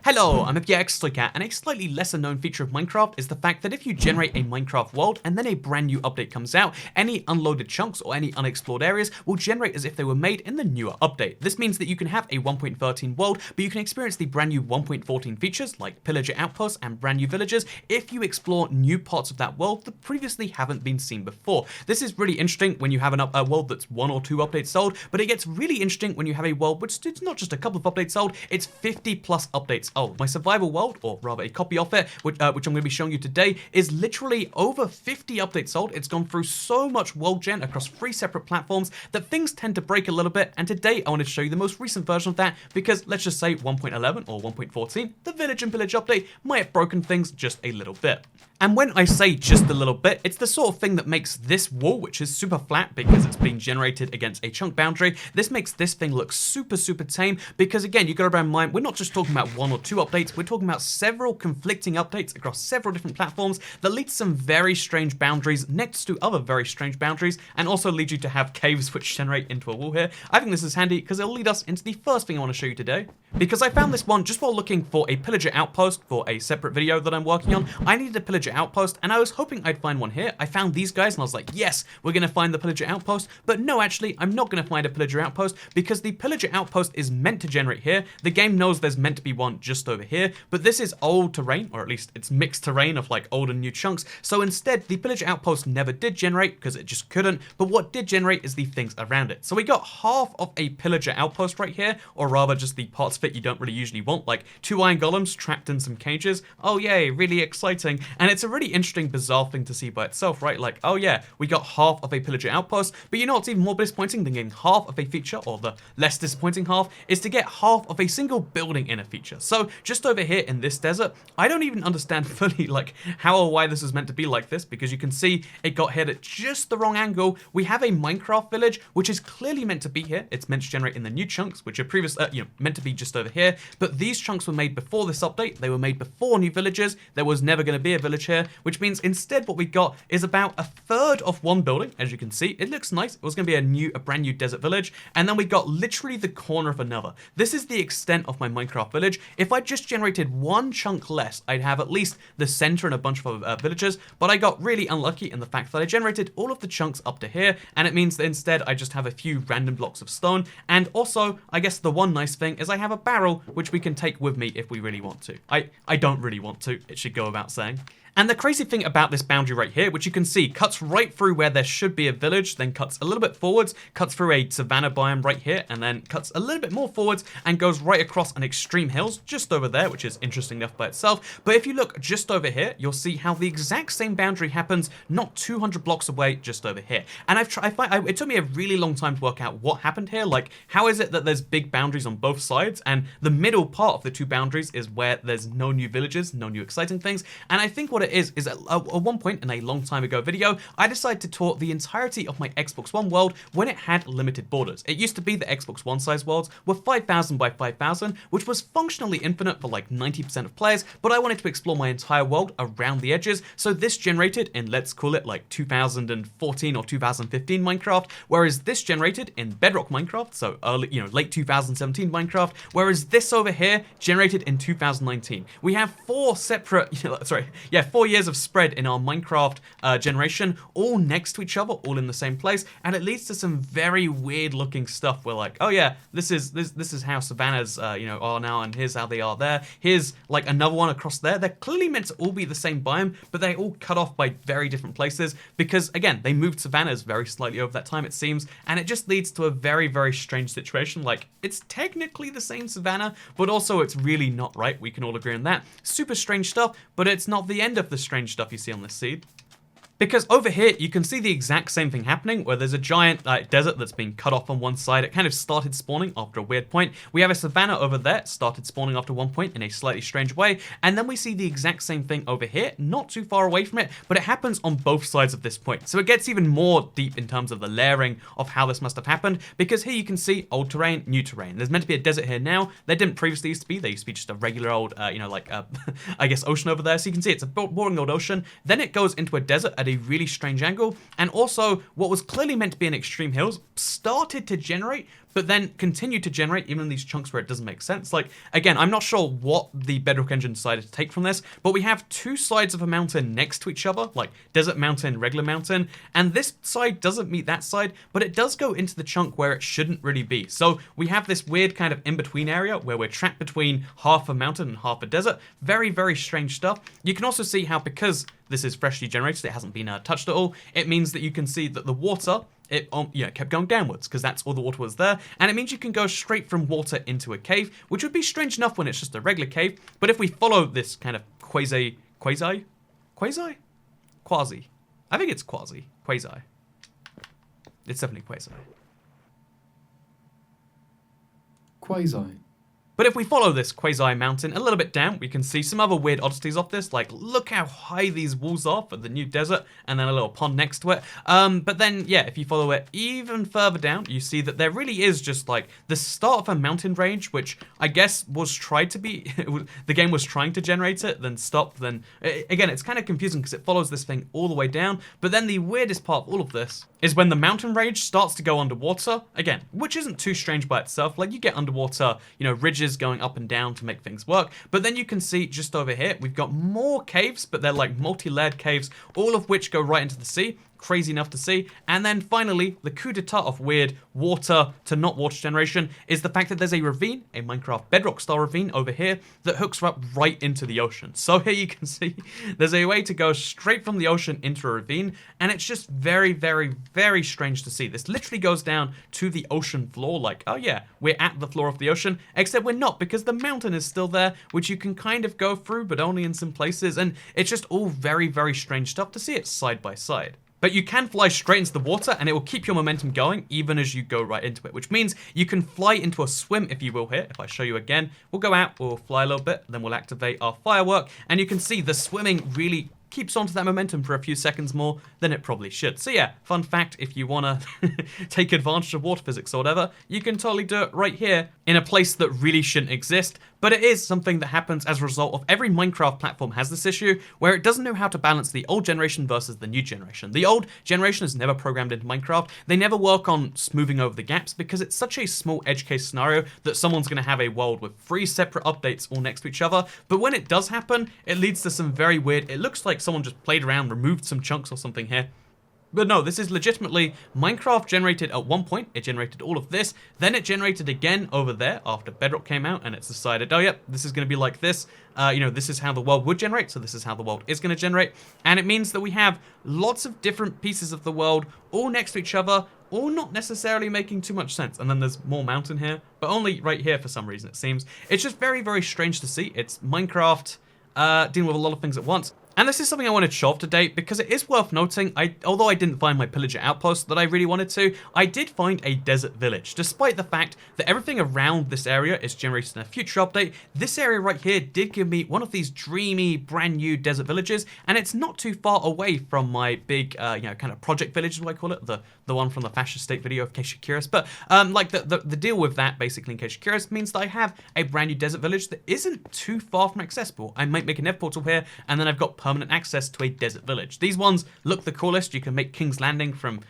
Hello, I'm FPX and a slightly lesser known feature of Minecraft is the fact that if you generate a Minecraft world and then a brand new update comes out, any unloaded chunks or any unexplored areas will generate as if they were made in the newer update. This means that you can have a 1.13 world, but you can experience the brand new 1.14 features like pillager outposts and brand new villagers if you explore new parts of that world that previously haven't been seen before. This is really interesting when you have a world that's 1 or 2 updates old, but it gets really interesting when you have a world which it's not just a couple of updates old, it's 50 plus updates old. My survival world, or rather a copy of it, which I'm going to be showing you today, is literally over 50 updates old. It's gone through so much world gen across 3 separate platforms that things tend to break a little bit, and today I wanted to show you the most recent version of that because let's just say 1.11 or 1.14, the Village and Pillage update might have broken things just a little bit. And when I say just a little bit, it's the sort of thing that makes this wall, which is super flat because it's been generated against a chunk boundary, this makes this thing look super tame because again, you got to bear in mind, we're not just talking about 1 or 2 updates, we're talking about several conflicting updates across several different platforms that lead to some very strange boundaries next to other very strange boundaries and also lead you to have caves which generate into a wall here. I think this is handy because it'll lead us into the first thing I want to show you today. Because I found this one just while looking for a pillager outpost for a separate video that I'm working on. I needed a pillager outpost and I was hoping I'd find one here. I found these guys and I was like, yes, we're going to find the pillager outpost. But no, actually, I'm not going to find a pillager outpost because the pillager outpost is meant to generate here. The game knows there's meant to be one just over here, but this is old terrain, or at least it's mixed terrain of like old and new chunks. So instead, the pillager outpost never did generate because it just couldn't. But what did generate is the things around it. So we got half of a pillager outpost right here, or rather just the parts of it you don't really usually want, like 2 iron golems trapped in some cages. Oh yay, really exciting. And it's a really interesting, bizarre thing to see by itself, right? Like, oh yeah, we got half of a pillager outpost, but you know what's even more disappointing than getting half of a feature, or the less disappointing half, is to get half of a single building in a feature. So just over here in this desert, I don't even understand fully like how or why this is meant to be like this, because you can see it got hit at just the wrong angle. We have a Minecraft village, which is clearly meant to be here. It's meant to generate in the new chunks, which are meant to be just over here. But these chunks were made before this update. They were made before new villages. There was never going to be a village here, which means instead what we got is about 1/3 of one building. As you can see, it looks nice. It was going to be a brand new desert village. And then we got literally the corner of another. This is the extent of my Minecraft village. If I just generated one chunk less, I'd have at least the center and a bunch of villagers. But I got really unlucky in the fact that I generated all of the chunks up to here. And it means that instead I just have a few random blocks of stone. And also, I guess the one nice thing is I have a barrel, which we can take with me if we really want to. I don't really want to, it should go without saying. And the crazy thing about this boundary right here, which you can see cuts right through where there should be a village, then cuts a little bit forwards, cuts through a savanna biome right here, and then cuts a little bit more forwards and goes right across an extreme hills just over there, which is interesting enough by itself. But if you look just over here, you'll see how the exact same boundary happens not 200 blocks away just over here. And it took me a really long time to work out what happened here. Like, how is it that there's big boundaries on both sides, and the middle part of the 2 boundaries is where there's no new villages, no new exciting things. And I think what it is at one point in a long time ago video, I decided to tour the entirety of my Xbox One world when it had limited borders. It used to be the Xbox One size worlds were 5,000 by 5,000, which was functionally infinite for like 90% of players, but I wanted to explore my entire world around the edges, so this generated in, let's call it like 2014 or 2015 Minecraft, whereas this generated in Bedrock Minecraft, so early, late 2017 Minecraft, whereas this over here generated in 2019. We have 4 separate, 4 years of spread in our Minecraft generation, all next to each other, all in the same place, and it leads to some very weird looking stuff. We're like, oh yeah, this is how savannas are now, and here's how they are there. Here's like another one across there. They're clearly meant to all be the same biome, but they all cut off by very different places because again, they moved savannas very slightly over that time, it seems, and it just leads to a very strange situation. Like, it's technically the same savanna, but also it's really not right. We can all agree on that. Super strange stuff, but it's not the end of the strange stuff you see on this seed. Because over here, you can see the exact same thing happening, where there's a giant desert that's been cut off on one side. It kind of started spawning after a weird point. We have a savanna over there, started spawning after one point in a slightly strange way. And then we see the exact same thing over here, not too far away from it, but it happens on both sides of this point. So it gets even more deep in terms of the layering of how this must have happened, because here you can see old terrain, new terrain. There's meant to be a desert here now. There didn't previously used to be. There used to be just a regular old, I guess ocean over there. So you can see it's a boring old ocean. Then it goes into a desert, at a really strange angle, and also what was clearly meant to be an extreme hills started to generate, but then continued to generate even in these chunks where it doesn't make sense. Like, again, I'm not sure what the Bedrock Engine decided to take from this, but we have two sides of a mountain next to each other, like desert mountain, regular mountain, and this side doesn't meet that side, but it does go into the chunk where it shouldn't really be. So we have this weird kind of in-between area where we're trapped between half a mountain and half a desert. Very, very strange stuff. You can also see how, because this is freshly generated, it hasn't been touched at all, it means that you can see that the water, it kept going downwards because that's all the water was there, and it means you can go straight from water into a cave, which would be strange enough when it's just a regular cave. But if we follow this kind of quasi, I think it's quasi, it's definitely Quasi. But if we follow this quasi mountain a little bit down, we can see some other weird oddities off this, like look how high these walls are for the new desert, and then a little pond next to it. But then, yeah, if you follow it even further down, you see that there really is just like the start of a mountain range, which I guess was tried to be, the game was trying to generate it, then stopped, then, again, it's kind of confusing because it follows this thing all the way down. But then the weirdest part of all of this is when the mountain range starts to go underwater, again, which isn't too strange by itself. Like, you get underwater, ridges going up and down to make things work. But then you can see just over here, we've got more caves, but they're like multi-layered caves, all of which go right into the sea. Crazy enough to see. And then finally, the coup d'etat of weird water to not water generation is the fact that there's a ravine, a Minecraft Bedrock style ravine over here that hooks up right into the ocean. So here you can see there's a way to go straight from the ocean into a ravine, and it's just very, very, very strange to see. This literally goes down to the ocean floor, like, oh yeah, we're at the floor of the ocean, except we're not, because the mountain is still there, which you can kind of go through, but only in some places, and it's just all very, very strange stuff to see it side by side. But you can fly straight into the water, and it will keep your momentum going even as you go right into it, which means you can fly into a swim, if you will, here. If I show you again, we'll go out, we'll fly a little bit, then we'll activate our firework, and you can see the swimming really keeps onto that momentum for a few seconds more than it probably should. So yeah, fun fact, if you want to take advantage of water physics or whatever, you can totally do it right here in a place that really shouldn't exist. But it is something that happens as a result of every Minecraft platform has this issue, where it doesn't know how to balance the old generation versus the new generation. The old generation is never programmed into Minecraft. They never work on smoothing over the gaps because it's such a small edge case scenario that someone's going to have a world with 3 separate updates all next to each other. But when it does happen, it leads to some very weird, it looks like someone just played around, removed some chunks or something here. But no, this is legitimately Minecraft generated at one point. It generated all of this. Then it generated again over there after Bedrock came out, and it's decided, oh yep, this is going to be like this. This is how the world would generate, so this is how the world is going to generate. And it means that we have lots of different pieces of the world all next to each other, all not necessarily making too much sense. And then there's more mountain here, but only right here for some reason, it seems. It's just very, very strange to see. It's Minecraft dealing with a lot of things at once. And this is something I wanted to show off today because it is worth noting, although I didn't find my pillager outpost that I really wanted to, I did find a desert village. Despite the fact that everything around this area is generated in a future update, this area right here did give me one of these dreamy, brand new desert villages, and it's not too far away from my big, kind of project village, as I call it, the one from the Fascist State video, in case you're curious. But the deal with that, basically, in case you're curious, means that I have a brand new desert village that isn't too far from accessible. I might make a Nether portal here, and then I've got permanent access to a desert village. These ones look the coolest. You can make King's Landing from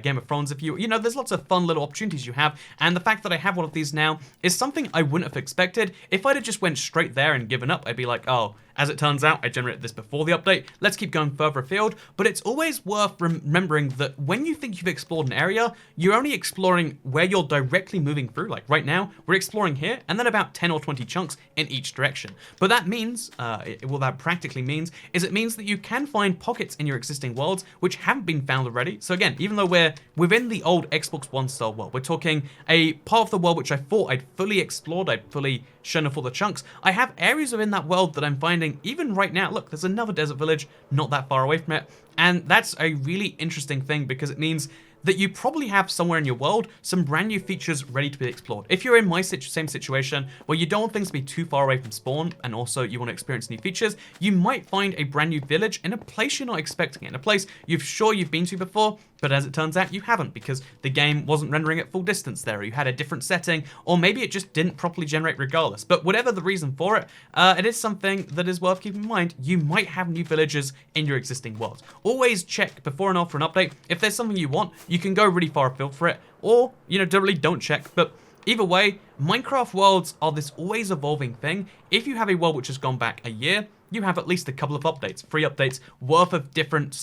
Game of Thrones if there's lots of fun little opportunities you have, and the fact that I have one of these now is something I wouldn't have expected. If I'd have just went straight there and given up, I'd be like, oh, as it turns out, I generated this before the update. Let's keep going further afield. But it's always worth remembering that when you think you've explored an area, you're only exploring where you're directly moving through. Like right now, we're exploring here, and then about 10 or 20 chunks in each direction. But that means, what that practically means, is it means that you can find pockets in your existing worlds which haven't been found already. So again, even though we're within the old Xbox One style world, we're talking a part of the world which I thought I'd fully explored, I'd fully shown off all the chunks. I have areas within that world that I'm finding even right now. Look, there's another desert village not that far away from it, and that's a really interesting thing because it means that you probably have somewhere in your world some brand new features ready to be explored. If you're in my same situation where you don't want things to be too far away from spawn and also you want to experience new features, you might find a brand new village in a place you're not expecting it, in a place you've been to before, But as it turns out, you haven't, because the game wasn't rendering at full distance there, or you had a different setting, or maybe it just didn't properly generate regardless. But whatever the reason for it, it is something that is worth keeping in mind. You might have new villagers in your existing world. Always check before and after an update. If there's something you want, you can go really far afield for it, or, really don't check. But either way, Minecraft worlds are this always evolving thing. If you have a world which has gone back a year, you have at least a couple of updates, 3 updates worth of different,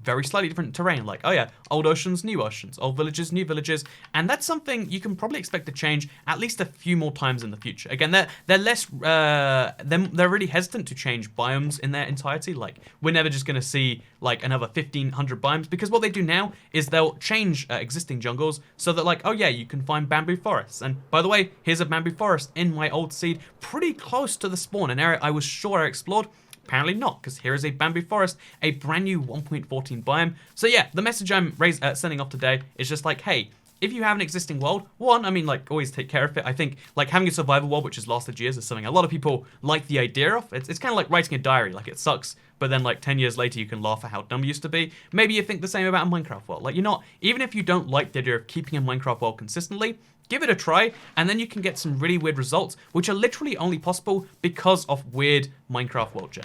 very slightly different terrain, like, oh yeah, old oceans, new oceans, old villages, new villages, and that's something you can probably expect to change at least a few more times in the future. Again, they're less, they're really hesitant to change biomes in their entirety. Like, we're never just going to see like another 1,500 biomes, because what they do now is they'll change existing jungles so that, like, oh yeah, you can find bamboo forests. And by the way, here's a bamboo forest in my old seed, pretty close to the spawn, an area I was sure I explored. Apparently not, because here is a bamboo forest, a brand new 1.14 biome. So yeah, the message I'm sending off today is just like, hey, if you have an existing world, always take care of it. I think, like, having a survival world which has lasted years is something a lot of people like the idea of. It's kind of like writing a diary. Like, it sucks, but then, like, 10 years later, you can laugh at how dumb it used to be. Maybe you think the same about a Minecraft world. Like, even if you don't like the idea of keeping a Minecraft world consistently, give it a try, and then you can get some really weird results, which are literally only possible because of weird Minecraft world gen.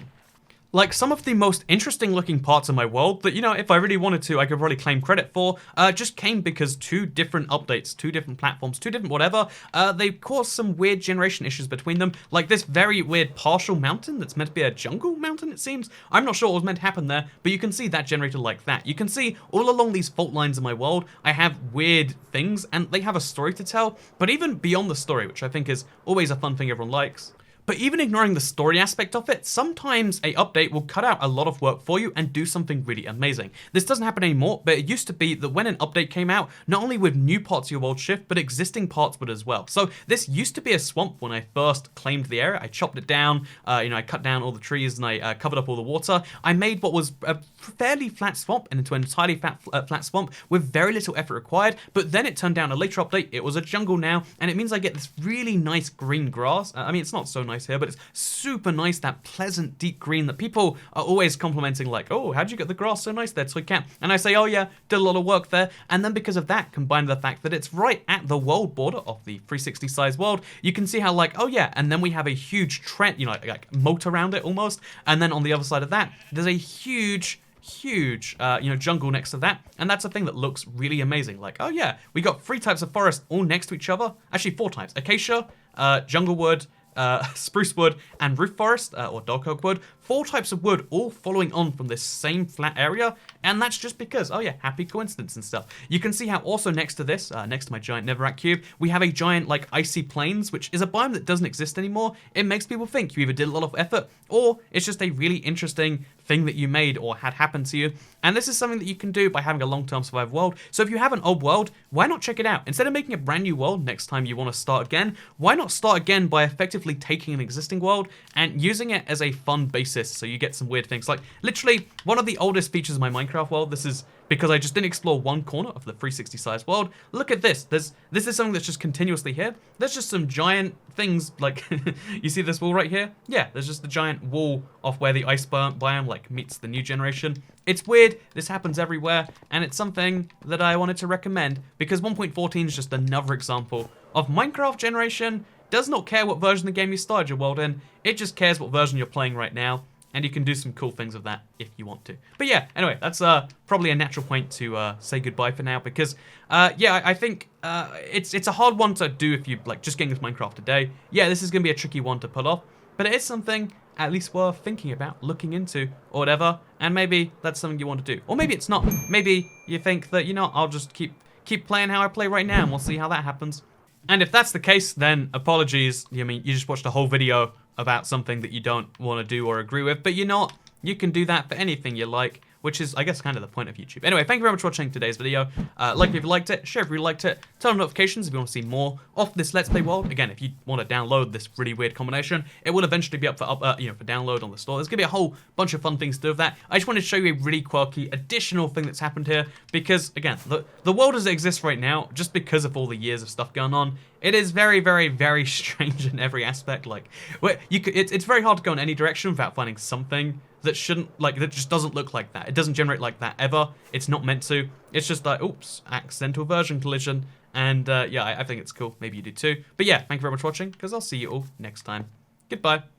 Like, some of the most interesting looking parts of my world that, if I really wanted to, I could probably claim credit for, just came because 2 different updates, 2 different platforms, 2 different whatever, they caused some weird generation issues between them. Like this very weird partial mountain that's meant to be a jungle mountain, it seems. I'm not sure what was meant to happen there, but you can see that generated like that. You can see all along these fault lines in my world, I have weird things, and they have a story to tell, but even beyond the story, which I think is always a fun thing everyone likes. But even ignoring the story aspect of it, sometimes a update will cut out a lot of work for you and do something really amazing. This doesn't happen anymore, but it used to be that when an update came out, not only would new parts of your world shift, but existing parts would as well. So this used to be a swamp when I first claimed the area. I chopped it down, I cut down all the trees, and I covered up all the water. I made what was a fairly flat swamp into an entirely flat swamp with very little effort required, but then it turned down a later update. It was a jungle now, and it means I get this really nice green grass. It's not so nice here, but it's super nice, that pleasant deep green that people are always complimenting, like, oh, how'd you get the grass so nice there, Toycat? And I say, oh yeah, did a lot of work there. And then because of that, combined with the fact that it's right at the world border of the 360 size world, you can see how, like, oh yeah, and then we have a huge trend, like moat around it almost. And then on the other side of that, there's a huge jungle next to that, and that's a thing that looks really amazing. Like, oh yeah, we got 3 types of forest all next to each other. Actually, 4 types: acacia, jungle wood, spruce wood, and roof forest, or dog oak wood. 4 types of wood all following on from this same flat area, and that's just because, oh yeah, happy coincidence and stuff. You can see how also next to this, next to my giant netherrack cube, we have a giant, like, icy plains, which is a biome that doesn't exist anymore. It makes people think you either did a lot of effort, or it's just a really interesting thing that you made or had happen to you. And this is something that you can do by having a long-term survival world. So if you have an old world, why not check it out? Instead of making a brand new world next time you want to start again, why not start again by effectively taking an existing world and using it as a fun basis so you get some weird things. Like, literally, one of the oldest features of my Minecraft world, this is because I just didn't explore one corner of the 360 size world. Look at this. This is something that's just continuously here. There's just some giant things, like, you see this wall right here? Yeah, there's just the giant wall of where the ice biome, like, meets the new generation. It's weird, this happens everywhere, and it's something that I wanted to recommend, because 1.14 is just another example of Minecraft generation does not care what version of the game you started your world in, it just cares what version you're playing right now. And you can do some cool things with that if you want to. But yeah, anyway, that's probably a natural point to say goodbye for now, because I think it's a hard one to do if you like just getting into Minecraft today. Yeah, this is gonna be a tricky one to pull off, but it is something at least worth thinking about, looking into, or whatever. And maybe that's something you want to do, or maybe it's not. Maybe you think that, I'll just keep playing how I play right now, and we'll see how that happens. And if that's the case, then apologies. You just watched a whole video about something that you don't want to do or agree with, but you can do that for anything you like, which is, I guess, kind of the point of YouTube. Anyway, thank you very much for watching today's video. Like if you liked it, share if you liked it, turn on notifications if you want to see more of this Let's Play world. Again, if you want to download this really weird combination, it will eventually be up for download on the store. There's gonna be a whole bunch of fun things to do with that. I just wanted to show you a really quirky additional thing that's happened here, because again, the world as it exists right now, just because of all the years of stuff going on, It is very, very, very strange in every aspect. Like, it's very hard to go in any direction without finding something that shouldn't, like, that just doesn't look like that. It doesn't generate like that ever. It's not meant to. It's just like, oops, accidental version collision. And yeah, I think it's cool. Maybe you do too. But yeah, thank you very much for watching, because I'll see you all next time. Goodbye.